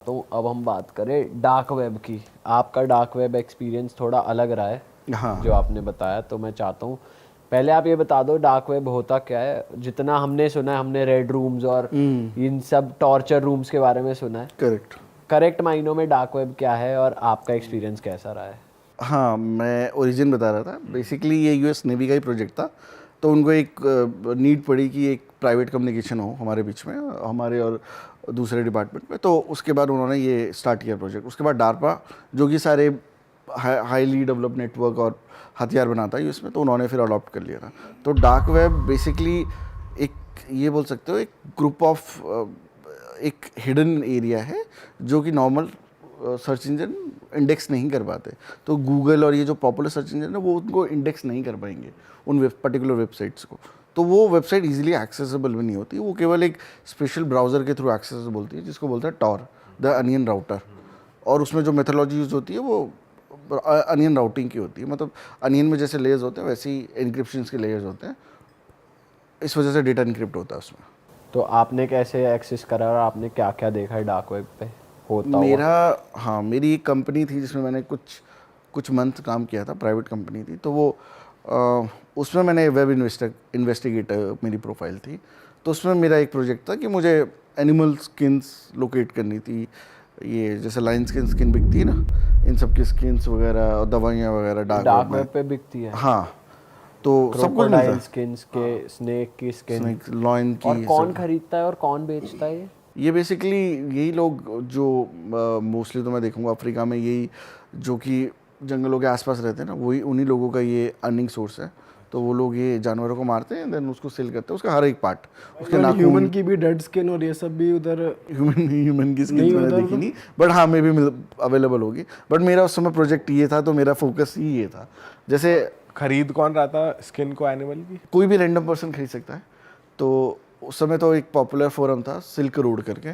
तो अब हम बात करें डार्क वेब की। आपका डार्क वेब एक्सपीरियंस थोड़ा अलग रहा है हाँ। जो आपने बताया, तो मैं चाहता हूँ पहले आप ये बता दो डार्क वेब होता क्या है। जितना हमने सुना है, हमने रेड रूम्स और इन सब टॉर्चर रूम्स के बारे में सुना है। करेक्ट। करेक्ट मायनों में डार्क वेब क्या है और आपका एक्सपीरियंस कैसा रहा है? हाँ, मैं ओरिजिन बता रहा था। बेसिकली ये यूएस नेवी का ही प्रोजेक्ट था। तो उनको एक नीड पड़ी कि एक प्राइवेट कम्युनिकेशन हो हमारे बीच में, हमारे और दूसरे डिपार्टमेंट में। तो उसके बाद उन्होंने ये स्टार्ट किया प्रोजेक्ट। उसके बाद डार्पा, जो कि सारे हाईली डेवलप नेटवर्क और हथियार बनाता है यूएस में, तो उन्होंने फिर अडॉप्ट कर लिया था। तो डार्क वेब बेसिकली एक, ये बोल सकते हो, एक ग्रुप ऑफ, एक हिडन एरिया है जो कि नॉर्मल सर्च इंजन इंडेक्स नहीं कर पाते। तो गूगल और ये जो पॉपुलर सर्च इंजन है वो उनको इंडेक्स नहीं कर पाएंगे उन पर्टिकुलर वेबसाइट्स को। तो वो वेबसाइट इजीली एक्सेसिबल भी नहीं होती, वो केवल एक स्पेशल ब्राउज़र के थ्रू एक्सेसिबल होती है जिसको बोलते हैं टॉर, द अनियन राउटर। और उसमें जो मेथोलॉजी यूज़ होती है वो अनियन राउटिंग की होती है। मतलब अनियन में जैसे लेयर्स होते हैं वैसे ही एनक्रिप्शन के लेयर्स होते हैं, इस वजह से डेटा इनक्रिप्ट होता है उसमें। तो आपने कैसे एक्सेस करा और आपने क्या क्या देखा है डार्क वेब पे होता हुआ? मेरा, हाँ, मेरी एक कंपनी थी जिसमें मैंने कुछ कुछ मंथ काम किया था। प्राइवेट कंपनी थी, तो वो उसमें मैंने वेब इन्वेस्टिगेटर मेरी प्रोफाइल थी। तो उसमें मेरा एक प्रोजेक्ट था कि मुझे एनिमल स्किन्स लोकेट करनी थी। ये जैसे लाइन स्किन बिकती है ना, इन सब की स्किन्स वगैरह और दवाइयाँ वगैरह डार्क डार्क वेब में। वेब पे बिकती है? हाँ, तो सब कुछ मिलता क्रोकोडाइल है। स्किन्स के, स्नेक की स्किन। स्नेक, लॉइन और की कौन सब। खरीदता है और कौन बेचता है ये बेसिकली यही लोग जो मोस्टली तो मैं देखूंगा अफ्रीका में, यही जो कि जंगलों के आसपास रहते हैं ना, वही उन्हीं लोगों का ये अर्निंग सोर्स है। तो वो लोग ये जानवरों को मारते हैं, देन उसको सेल करते हैं, उसका हर एक पार्ट, उसके ह्यूमन नाखून। की भी डेड स्किन और ये सब भी उधर ह्यूमन की स्किन्स नहीं मैंने उधर देखी तो? नहीं, बट हाँ मे भी अवेलेबल होगी। बट मेरा उस समय प्रोजेक्ट ये था, तो मेरा फोकस ही ये था। जैसे खरीद कौन रहा था स्किन को एनिमल की? कोई भी रैंडम पर्सन खरीद सकता है। तो उस समय तो एक पॉपुलर फोरम था सिल्क रोड करके,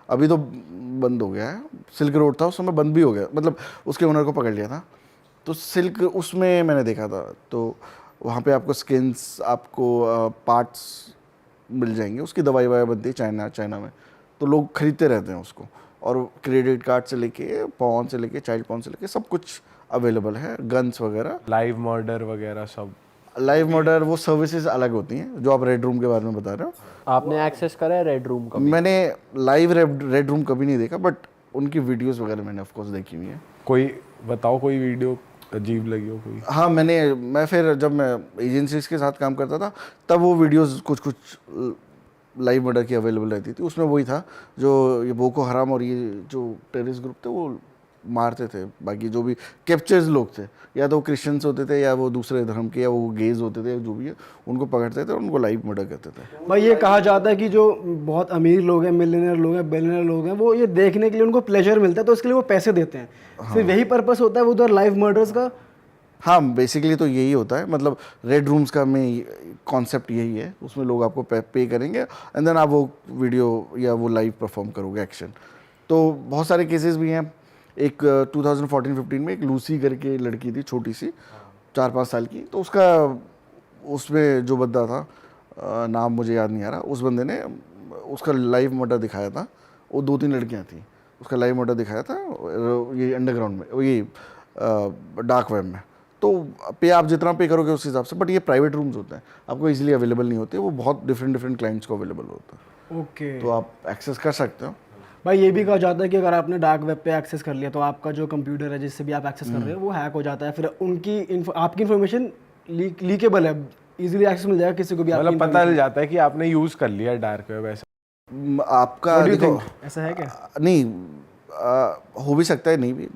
अभी तो बंद हो गया है। सिल्क रोड था, उस समय बंद भी हो गया, मतलब उसके ओनर को पकड़ लिया था। तो सिल्क, उसमें मैंने देखा था। तो वहाँ पे आपको स्किन्स, आपको पार्ट्स मिल जाएंगे, उसकी दवाई ववाई बनती है चाइना में। तो लोग खरीदते रहते हैं उसको। और क्रेडिट कार्ड से लेके पॉन से लेके चाइल्ड पॉन से लेके सब कुछ अवेलेबल है, गन्स वगैरह। लाइव मर्डर वगैरह सब? लाइव मर्डर वो सर्विसेज अलग होती हैं, जो आप रेड रूम के बारे में बता रहे हो। आपने एक्सेस करा है रेड रूम का भी? मैंने लाइव रेड रूम कभी नहीं देखा, बट उनकी वीडियोस वगैरह मैंने ऑफ कोर्स देखी हुई है। कोई बताओ, कोई वीडियो अजीब लगी हो कोई? हाँ, मैं फिर जब मैं एजेंसीज के साथ काम करता था, तब वो वीडियोस कुछ कुछ लाइव मर्डर की अवेलेबल रहती थी। उसमें वही था जो ये बोको हराम और ये जो टेररिस्ट ग्रुप थे वो मारते थे। बाकी जो भी कैप्चर्स लोग थे, या तो वो क्रिश्चियंस होते थे, या वो दूसरे धर्म के, या वो गेज होते थे, जो भी है, उनको पकड़ते थे और उनको लाइव मर्डर करते थे। भाई ये कहा जाता है कि जो बहुत अमीर लोग हैं, मिलियनर लोग हैं, बिलियनर लोग हैं, वो ये देखने के लिए उनको प्लेजर मिलता है, तो इसके लिए वो पैसे देते हैं। सिर्फ यही पर्पस होता है उधर लाइव मर्डर्स का? हाँ, बेसिकली तो यही होता है। मतलब रेड रूम्स का में कॉन्सेप्ट यही है, उसमें लोग आपको पे करेंगे एंड देन आप वो वीडियो या वो लाइव परफॉर्म करोगे एक्शन। तो बहुत सारे केसेस भी हैं। एक 2014-15 में एक लूसी करके लड़की थी, छोटी सी, 4-5 साल की। तो उसका, उसमें जो बंदा था, नाम मुझे याद नहीं आ रहा, उस बंदे ने उसका लाइव मर्डर दिखाया था। वो 2-3 लड़कियां थी, उसका लाइव मर्डर दिखाया था ये अंडरग्राउंड में, ये डार्क वेब में। तो पे आप जितना पे करोगे उस हिसाब से। बट ये प्राइवेट रूम्स होते हैं, आपको इजीली अवेलेबल नहीं होते, वो बहुत डिफरेंट क्लाइंट्स को अवेलेबल होता है। ओके। तो आप एक्सेस कर सकते हो। भाई ये भी कहा जाता है कि अगर आपने डार्क वेब पे एक्सेस कर लिया तो आपका जो कंप्यूटर है जिससे भी आप एक्सेस कर रहे हो वो हैक हो जाता है, फिर उनकी आपकी इन्फॉर्मेशन लीकेबल है, इजीली एक्सेस मिल जाएगा किसी को भी। मतलब पता चल जाता है कि आपने यूज कर लिया डार्क वेब ऐसा? आपका देखो, ऐसा है क्या? नहीं, हो भी सकता है, नहीं भी।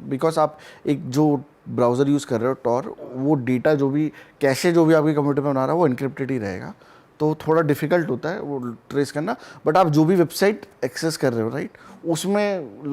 बिकॉज आप एक जो ब्राउज़र यूज़ कर रहे हो टॉर, वो डेटा जो भी कैशे जो भी आपके कंप्यूटर में बना रहा है वो इनक्रिप्टेड ही रहेगा। तो थोड़ा डिफिकल्ट होता है वो ट्रेस करना। बट आप जो भी वेबसाइट एक्सेस कर रहे हो, राइट, उसमें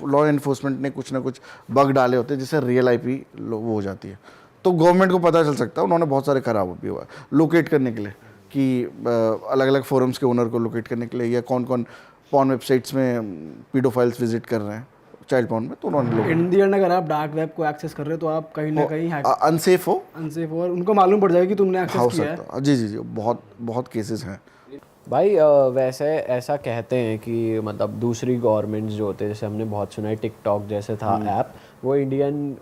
लॉ एनफोर्समेंट ने कुछ ना कुछ बग डाले होते हैं, जिससे रियल आईपी वो हो जाती है। तो गवर्नमेंट को पता चल सकता है, उन्होंने बहुत सारे खराब भी हुआ है लोकेट करने के लिए, कि अलग अलग फोरम्स के ओनर को लोकेट करने के लिए, या कौन कौन पॉर्न वेबसाइट्स में पीडोफाइल्स विजिट कर रहे हैं चाइल्ड पॉर्न में, तो उन्होंने लोग इंडियन अगर आप डार्क वेब को एक्सेस कर रहे हो तो आप कहीं ना कहीं अनसेफ हो, अनसेफ हो और उनको मालूम पड़ जाएगा कि तुमने हो एक्सेस किया है। सकता है। जी जी जी, बहुत बहुत केसेस हैं। भाई वैसे ऐसा कहते हैं कि मतलब दूसरी गवर्नमेंट्स जो होते हैं, जैसे हमने बहुत सुना है टिकटॉक जैसे था ऐप, वो इंडियन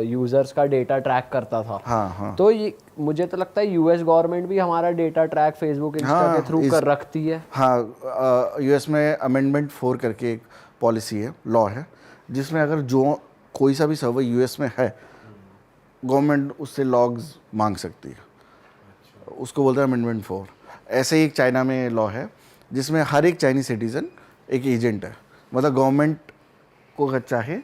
यूजर्स का डेटा ट्रैक करता था। हाँ हाँ तो ये मुझे तो लगता है यूएस गवर्नमेंट भी हमारा डेटा ट्रैक फेसबुक इंस्टा के थ्रू कर रखती है। हाँ, यूएस में अमेंडमेंट 4 करके एक पॉलिसी है, लॉ है, जिसमें अगर जो कोई सा भी सर्वर यूएस में है, गवर्नमेंट उससे लॉग्स मांग सकती है। उसको बोलते हैं अमेंडमेंट 4। ऐसे ही एक चाइना में लॉ है जिसमें हर एक चाइनीज सिटीज़न एक एजेंट है, मतलब गवर्नमेंट को अगर चाहे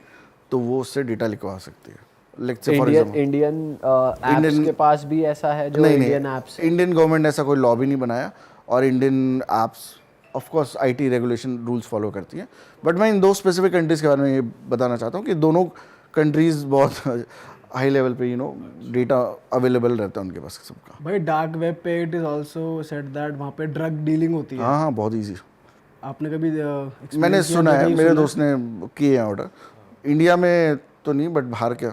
तो वो उससे डेटा लिखवा सकती है। Let's say for example Indian apps के पास भी ऐसा है जो इंडियन ऐप्स। इंडियन गवर्नमेंट ने ऐसा कोई लॉ भी नहीं बनाया, और Indian apps of course IT regulation rules follow करती हैं। बट मैं इन दो स्पेसिफिक कंट्रीज़ के बारे में ये बताना चाहता हूँ कि दोनों कंट्रीज़ बहुत हाई लेवल पे डेटा अवेलेबल रहता है उनके पास सबका। भाई डार्क वेब पे it is also said that वहाँ पे ड्रग डीलिंग होती है। हाँ हाँ, बहुत ईजी। आपने कभी मैंने सुना है, मेरे दोस्त ने किए हैं ऑर्डर। इंडिया में तो नहीं, बट बाहर के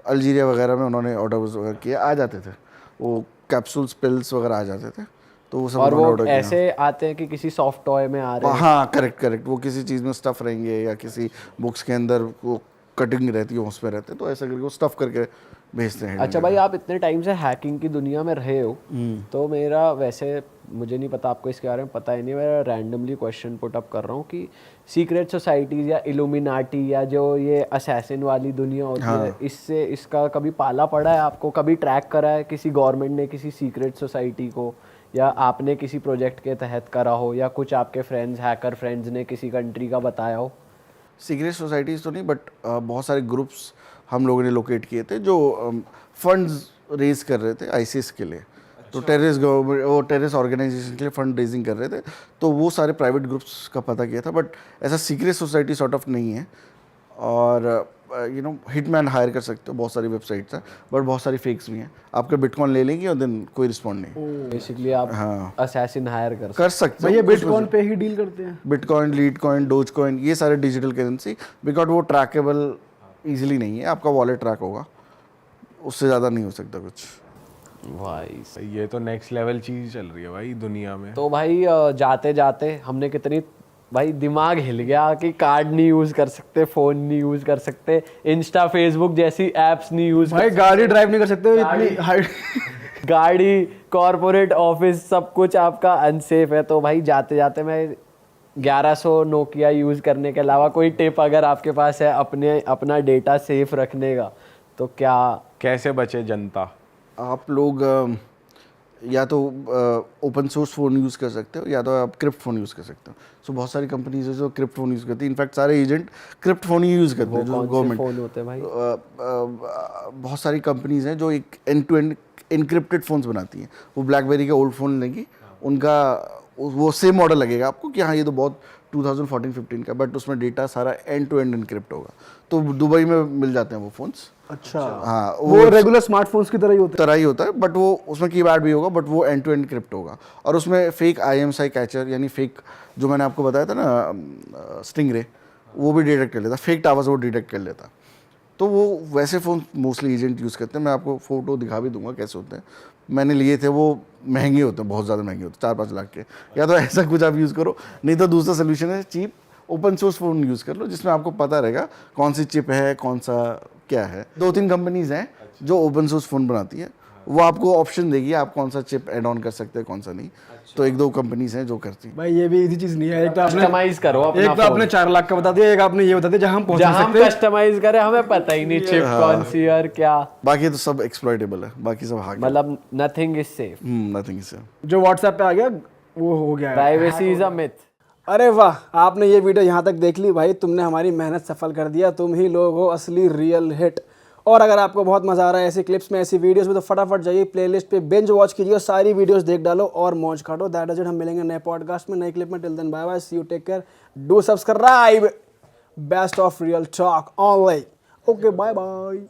अल्जीरिया वगैरह में उन्होंने ऑर्डर वगैरह किए, आ जाते थे वो कैप्सूल्स पिल्स वगैरह आ जाते थे, तो वो सब और उन्होंने वो ऑर्डर किया। ऐसे आते हैं कि किसी सॉफ्ट टॉय में आ रहे हैं। हाँ करेक्ट, वो किसी चीज़ में स्टफ़ रहेंगे या किसी बुक्स के अंदर वो कटिंग रहती है, उसमें रहते हैं, तो ऐसा करके वो स्टफ़ करके भेजते हैं। अच्छा भाई, आप इतने टाइम से हैकिंग की दुनिया में रहे हो, तो मेरा वैसे मुझे नहीं पता, आपको इसके बारे में पता ही नहीं, मैं रैंडमली क्वेश्चन पुट अप कर रहा हूँ कि सीक्रेट सोसाइटीज़ या इल्यूमिनाटी या जो ये असैसिन वाली दुनिया होती है, इससे इसका कभी पाला पड़ा है आपको? कभी ट्रैक करा है किसी गवर्नमेंट ने किसी सीक्रेट सोसाइटी को, या आपने किसी प्रोजेक्ट के तहत करा हो, या कुछ आपके फ्रेंड्स हैकर फ्रेंड्स ने किसी कंट्री का बताया हो? सीक्रेट सोसाइटीज़ तो नहीं, बट बहुत सारे ग्रुप्स हम लोगों ने लोकेट किए थे जो फंड्स रेज कर रहे थे आईसीस के लिए। तो टेररिस्ट ऑर्गेनाइजेशन के लिए फंड रेजिंग कर रहे थे, तो वो सारे प्राइवेट ग्रुप्स का पता किया था। बट ऐसा सीक्रेट सोसाइटी सॉर्ट ऑफ नहीं है। और हिटमैन हायर कर सकते हो, बहुत सारी वेबसाइट्स हैं, बट बहुत सारी फेक्स भी हैं। आपके बिटकॉइन ले लेंगे और देन कोई रिस्पॉन्ड नहीं। बेसिकली आप असैसिन हायर कर सकते हो। ये बिटकॉइन पे ही डील करते हैं? बिटकॉइन, लीडकॉइन, डोजकॉइन, ये सारे डिजिटल करेंसी, बिकॉज वो ट्रैकेबल ईजिली नहीं है। आपका वॉलेट ट्रैक होगा, उससे ज़्यादा नहीं हो सकता कुछ। भाई ये तो नेक्स्ट लेवल चीज चल रही है भाई दुनिया में। तो भाई जाते जाते हमने कितनी भाई दिमाग हिल गया कि कार्ड नहीं यूज कर सकते, फोन नहीं यूज कर सकते, इंस्टा फेसबुक जैसी एप्स नहीं यूज भाई गाड़ी ड्राइव नहीं कर सकते हो इतनी हाइट। गाड़ी, कॉर्पोरेट ऑफिस, सब कुछ आपका अनसेफ है। तो भाई जाते जाते मैं 1100 नोकिया यूज करने के अलावा कोई टिप अगर आपके पास है अपना डेटा सेफ रखने का, तो क्या? कैसे बचे जनता? आप लोग या तो ओपन सोर्स फ़ोन यूज़ कर सकते हो, या तो आप क्रिप्ट फ़ोन यूज़ कर सकते हो। सो बहुत सारी कंपनीज है जो क्रिप्ट फ़ोन यूज़ करती है। इनफैक्ट सारे एजेंट क्रिप्ट फ़ोन ही यूज़ करते हैं। जो गवर्नमेंट फोन होते हैं भाई? बहुत सारी कंपनीज हैं जो एक end to end encrypted phones बनाती हैं। वो ब्लैकबेरी के ओल्ड फ़ोन लेंगी, उनका वो सेम मॉडल लगेगा आपको कि हाँ ये तो बहुत 2014-15 का, बट उसमें डेटा सारा एंड टू एंड इनक्रिप्ट होगा। तो दुबई में मिल जाते हैं वो फ़ोन्स। अच्छा, हाँ, वो रेगुलर स्मार्टफोन्स की तरह ही होता ही होता है, बट वो उसमें कीपैड भी होगा, बट वो एंड टू एंड क्रिप्ट होगा। और उसमें फेक IMSI कैचर, यानी फेक जो मैंने आपको बताया था ना स्टिंगरे, वो भी डिटेक्ट कर लेता। फेक टावर्स वो डिटेक्ट कर लेता। तो वो वैसे फ़ोन मोस्टली एजेंट यूज़ करते हैं। मैं आपको फ़ोटो दिखा भी दूंगा कैसे होते हैं। मैंने लिए थे, वो महंगे होते हैं, बहुत ज़्यादा महंगे होते हैं, 4-5 लाख के। या तो ऐसा कुछ आप यूज़ करो, नहीं तो दूसरा सोल्यूशन है cheap open source phone use कर लो, जिसमें आपको पता रहेगा कौन सी चिप है, कौन सा क्या है। 2-3 कंपनीज़ हैं जो ओपन सोर्स फ़ोन बनाती है, वो आपको ऑप्शन देगी आप कौन सा चिप ऐड ऑन कर सकते हैं, कौन सा नहीं। तो 1-2 कंपनीज़ हैं जो करती हैं। भाई ये भी इजी चीज नहीं है। एक तो आपने कस्टमाइज करो अपना एक तो आपने 4 लाख का बता दिया, एक आपने ये बता दिया जहां हम पहुंच जहां हम सकते हैं। कस्टमाइज करें, हमें पता ही नहीं चिप कौन सी और क्या, बाकी तो सब एक्सप्लॉइटेबल है, बाकी सब हाक। मतलब nothing is safe. Nothing is. जो व्हाट्सएप पे आ गया वो हो गया है। Privacy is a myth. अरे वाह, आपने ये वीडियो यहाँ तक देख ली भाई, तुमने हमारी मेहनत सफल कर दिया। तुम ही लोग हो असली रियल हिट। और अगर आपको बहुत मज़ा आ रहा है ऐसी क्लिप्स में, ऐसी वीडियोस में, तो फटाफट जाइए प्लेलिस्ट पे बिंज वॉच कीजिए और सारी वीडियोस देख डालो और मौज काटो। That is it. हम मिलेंगे नए पॉडकास्ट में, नई क्लिप में। Till then bye bye, see you, take care, do subscribe. Best of Real Talk Online. Okay, bye bye.